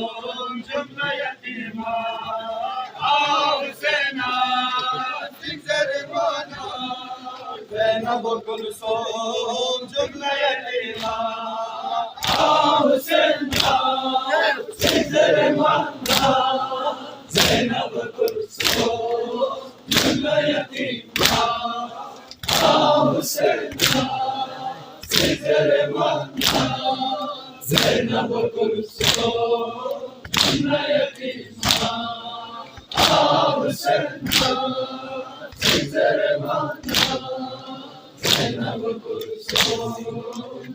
जुमला यतीमा आओ सेना सिंगरमाना ज़ैनब कुलसूम जुमला यतीमा आओ सेना सिंगरमाना ज़ैनब कुलसूम जुमला यतीमा आओ सेना सिंगरमाना ज़ैनब कुलसूम जुमला यतीमा आओ सेना सिंगरमाना ज़ैनब कुलसूम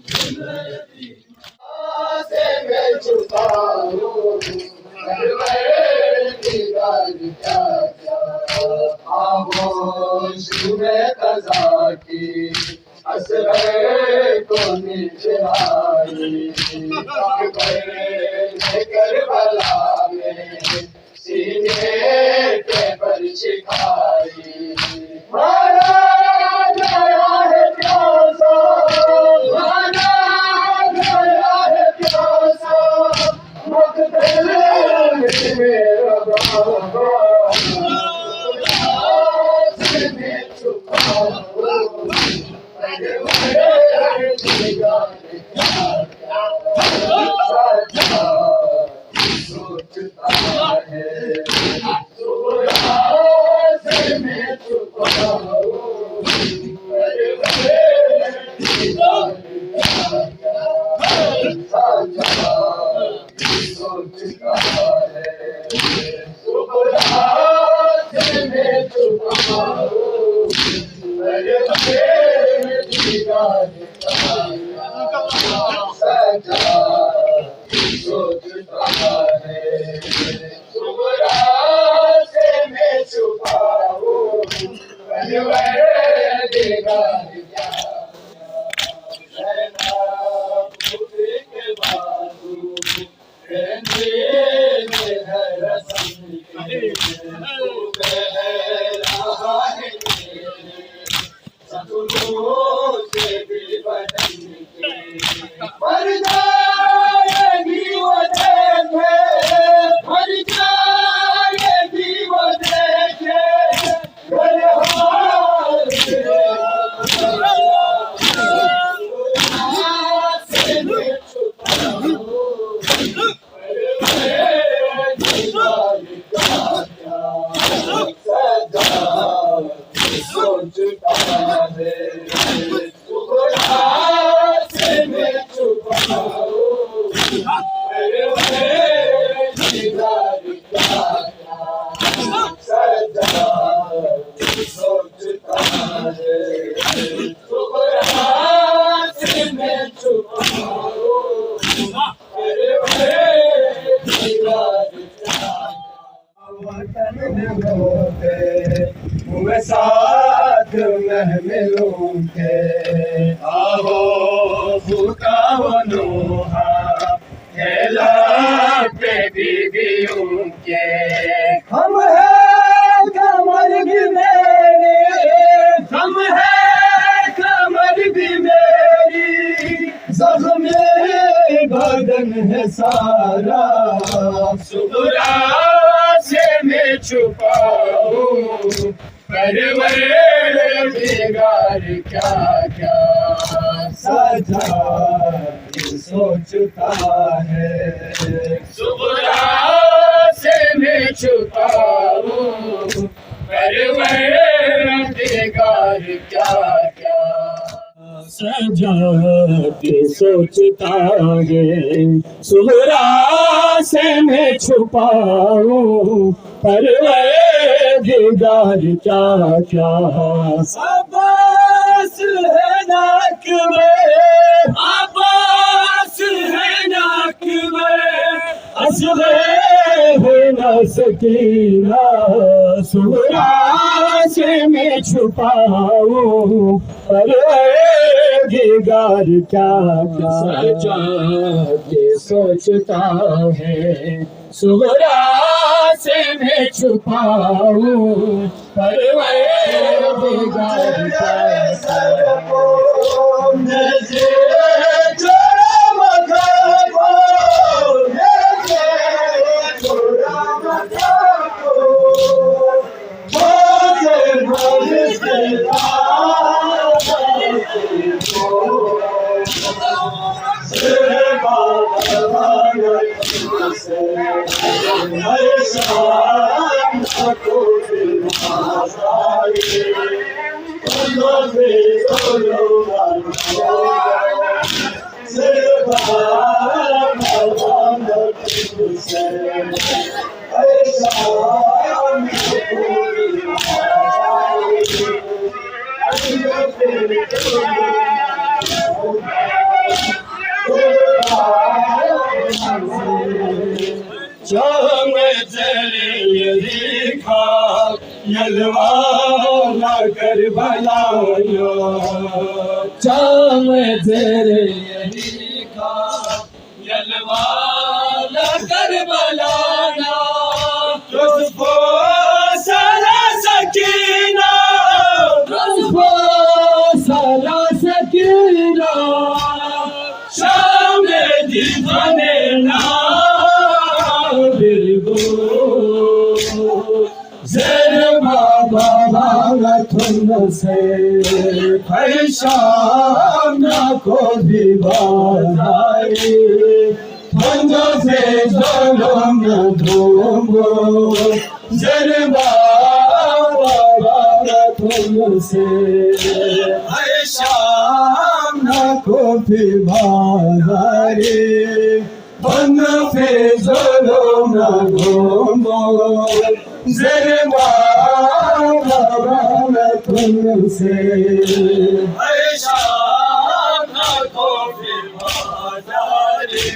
जुमला यतीमा से मैं छुपाऊं आगोश में कज़ा की असरे को नीचे आई करबला में सीने पे पर छिखाई मारा गया है प्यासा मारा गया है प्यासा मकदल मेरा बाबा में छुपा साथ महमिलों के आहो भूखा नोहा खेला पे बीबियों के हम है कमर भी मेरी हम है कमर भी मेरी ज़ख्म बदन है सारा सुबरा से मैं छुपाऊं परवरदिगार क्या क्या सजा सोचता है सुबरा से मैं छुपाऊं परवरदिगार क्या क्या सजा सोचता है सुबरा से मैं छुपाऊं परवरदिगार क्या क्या अब्बास है नाक में अब्बास है नाक में असग़र है न सकीना सुरा से मैं छुपाऊं परवरदिगार क्या क्या सजा के सोचता है सुरा से मैं छुपाऊं परवरदिगार क्या तुमसे परेशान न कोई बाजारे दोनों पे दोनों सरकार भगवान तुमसे परेशान न कोई बाजारे दोनों पे जम तेरे देखा यलवा ना कर भलायो जम तेरे देखा यलवा ना कर भलाना तुझको सारा सकीना तुझको सारा सकीना शाम दीवाने ना ज़र बाबा तुमसे परेशान न को दीवानाए तुमसे जुल्म न दूंगो ज़र बाबा तुमसे परेशान न को दीवानाए बन पे जुल्म न दूंगो ज़रबान तुमसे परेशान न को फिर बाजारे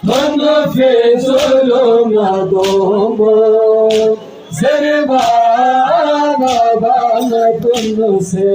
बन पे जुल्म न दूंगो ज़रबान तुमसे